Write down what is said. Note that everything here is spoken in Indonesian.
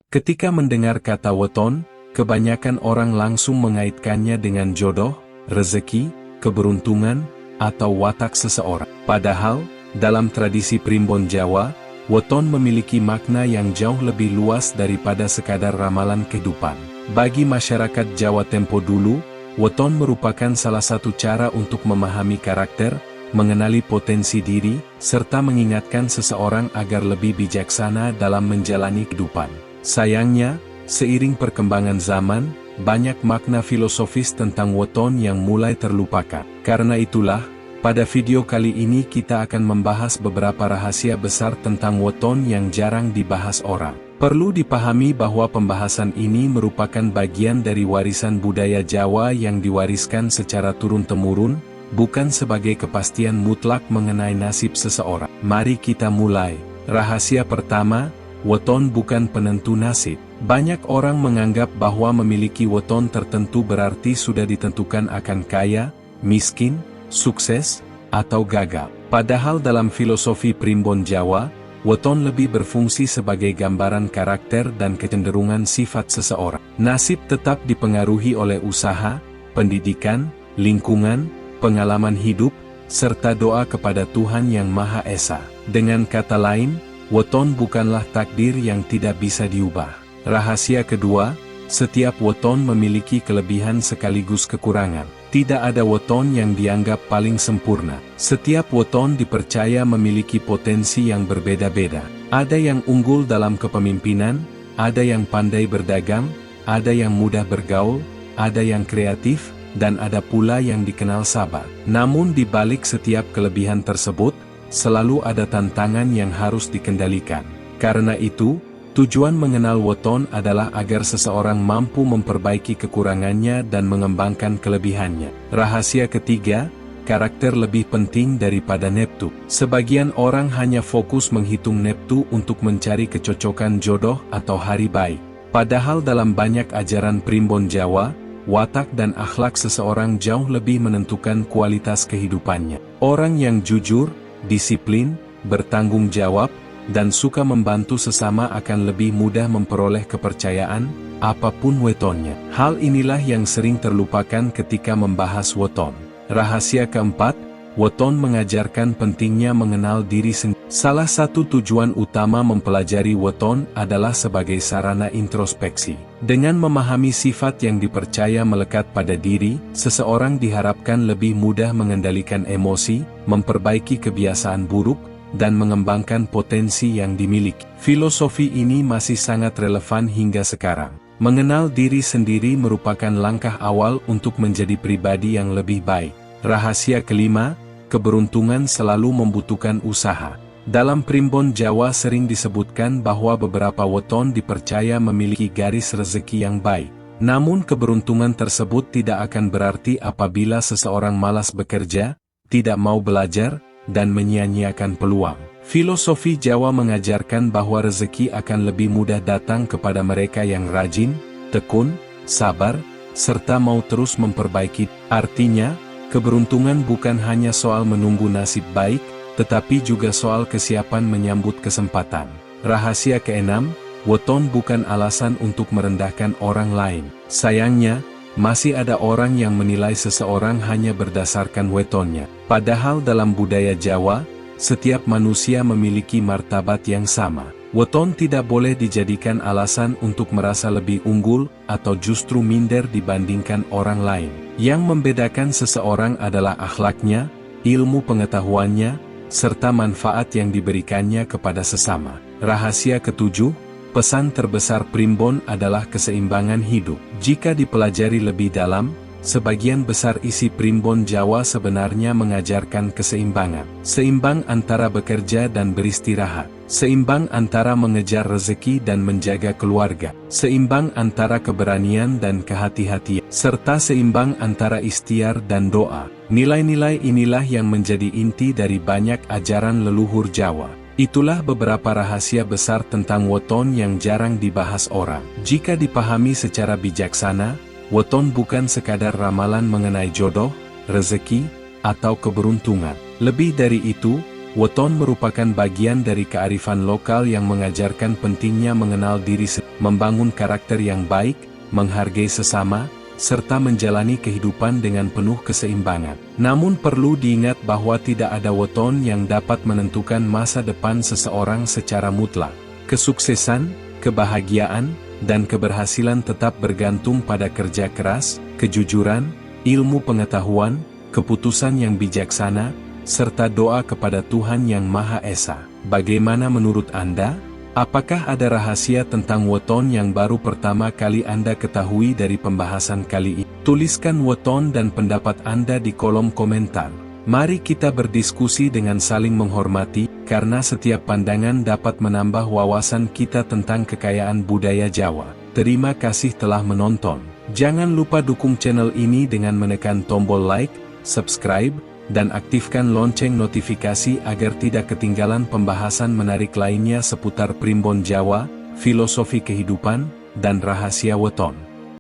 Ketika mendengar kata weton, kebanyakan orang langsung mengaitkannya dengan jodoh, rezeki, keberuntungan, atau watak seseorang. Padahal, dalam tradisi primbon Jawa, weton memiliki makna yang jauh lebih luas daripada sekadar ramalan kehidupan. Bagi masyarakat Jawa tempo dulu, weton merupakan salah satu cara untuk memahami karakter, mengenali potensi diri, serta mengingatkan seseorang agar lebih bijaksana dalam menjalani kehidupan. Sayangnya, seiring perkembangan zaman, banyak makna filosofis tentang weton yang mulai terlupakan. Karena itulah, pada video kali ini kita akan membahas beberapa rahasia besar tentang weton yang jarang dibahas orang. Perlu dipahami bahwa pembahasan ini merupakan bagian dari warisan budaya Jawa yang diwariskan secara turun-temurun, bukan sebagai kepastian mutlak mengenai nasib seseorang. Mari kita mulai. Rahasia pertama, weton bukan penentu nasib. Banyak orang menganggap bahwa memiliki weton tertentu berarti sudah ditentukan akan kaya, miskin, sukses, atau gagal. Padahal dalam filosofi primbon Jawa, weton lebih berfungsi sebagai gambaran karakter dan kecenderungan sifat seseorang. Nasib tetap dipengaruhi oleh usaha, pendidikan, lingkungan, pengalaman hidup, serta doa kepada Tuhan Yang Maha Esa. Dengan kata lain, weton bukanlah takdir yang tidak bisa diubah. Rahasia kedua, setiap weton memiliki kelebihan sekaligus kekurangan. Tidak ada weton yang dianggap paling sempurna. Setiap weton dipercaya memiliki potensi yang berbeda-beda. Ada yang unggul dalam kepemimpinan, ada yang pandai berdagang, ada yang mudah bergaul, ada yang kreatif, dan ada pula yang dikenal sabar. Namun di balik setiap kelebihan tersebut, selalu ada tantangan yang harus dikendalikan. Karena itu, tujuan mengenal weton adalah agar seseorang mampu memperbaiki kekurangannya dan mengembangkan kelebihannya. Rahasia ketiga, karakter lebih penting daripada neptu. Sebagian orang hanya fokus menghitung neptu untuk mencari kecocokan jodoh atau hari baik. Padahal dalam banyak ajaran primbon Jawa, watak dan akhlak seseorang jauh lebih menentukan kualitas kehidupannya. Orang yang jujur, disiplin, bertanggung jawab, dan suka membantu sesama akan lebih mudah memperoleh kepercayaan, apapun wetonnya. Hal inilah yang sering terlupakan ketika membahas weton. Rahasia keempat, weton mengajarkan pentingnya mengenal diri sendiri. Salah satu tujuan utama mempelajari weton adalah sebagai sarana introspeksi. Dengan memahami sifat yang dipercaya melekat pada diri, seseorang diharapkan lebih mudah mengendalikan emosi, memperbaiki kebiasaan buruk, dan mengembangkan potensi yang dimiliki. Filosofi ini masih sangat relevan hingga sekarang. Mengenal diri sendiri merupakan langkah awal untuk menjadi pribadi yang lebih baik. Rahasia kelima, keberuntungan selalu membutuhkan usaha. Dalam primbon Jawa sering disebutkan bahwa beberapa weton dipercaya memiliki garis rezeki yang baik. Namun keberuntungan tersebut tidak akan berarti apabila seseorang malas bekerja, tidak mau belajar, dan menyia-nyiakan peluang. Filosofi Jawa mengajarkan bahwa rezeki akan lebih mudah datang kepada mereka yang rajin, tekun, sabar, serta mau terus memperbaiki. Artinya, keberuntungan bukan hanya soal menunggu nasib baik, tetapi juga soal kesiapan menyambut kesempatan. Rahasia keenam, weton bukan alasan untuk merendahkan orang lain. Sayangnya, masih ada orang yang menilai seseorang hanya berdasarkan wetonnya. Padahal dalam budaya Jawa, setiap manusia memiliki martabat yang sama. Weton tidak boleh dijadikan alasan untuk merasa lebih unggul atau justru minder dibandingkan orang lain. Yang membedakan seseorang adalah akhlaknya, ilmu pengetahuannya, serta manfaat yang diberikannya kepada sesama. Rahasia ketujuh, pesan terbesar primbon adalah keseimbangan hidup. Jika dipelajari lebih dalam, sebagian besar isi primbon Jawa sebenarnya mengajarkan keseimbangan. Seimbang antara bekerja dan beristirahat. Seimbang antara mengejar rezeki dan menjaga keluarga. Seimbang antara keberanian dan kehati-hatian. Serta seimbang antara ikhtiar dan doa. Nilai-nilai inilah yang menjadi inti dari banyak ajaran leluhur Jawa. Itulah beberapa rahasia besar tentang weton yang jarang dibahas orang. Jika dipahami secara bijaksana, weton bukan sekadar ramalan mengenai jodoh, rezeki, atau keberuntungan. Lebih dari itu, weton merupakan bagian dari kearifan lokal yang mengajarkan pentingnya mengenal diri sendiri, membangun karakter yang baik, menghargai sesama, serta menjalani kehidupan dengan penuh keseimbangan. Namun perlu diingat bahwa tidak ada weton yang dapat menentukan masa depan seseorang secara mutlak. Kesuksesan, kebahagiaan, dan keberhasilan tetap bergantung pada kerja keras, kejujuran, ilmu pengetahuan, keputusan yang bijaksana, serta doa kepada Tuhan Yang Maha Esa. Bagaimana menurut Anda? Apakah ada rahasia tentang weton yang baru pertama kali Anda ketahui dari pembahasan kali ini? Tuliskan weton dan pendapat Anda di kolom komentar. Mari kita berdiskusi dengan saling menghormati, karena setiap pandangan dapat menambah wawasan kita tentang kekayaan budaya Jawa. Terima kasih telah menonton. Jangan lupa dukung channel ini dengan menekan tombol like, subscribe, dan aktifkan lonceng notifikasi agar tidak ketinggalan pembahasan menarik lainnya seputar primbon Jawa, filosofi kehidupan, dan rahasia weton.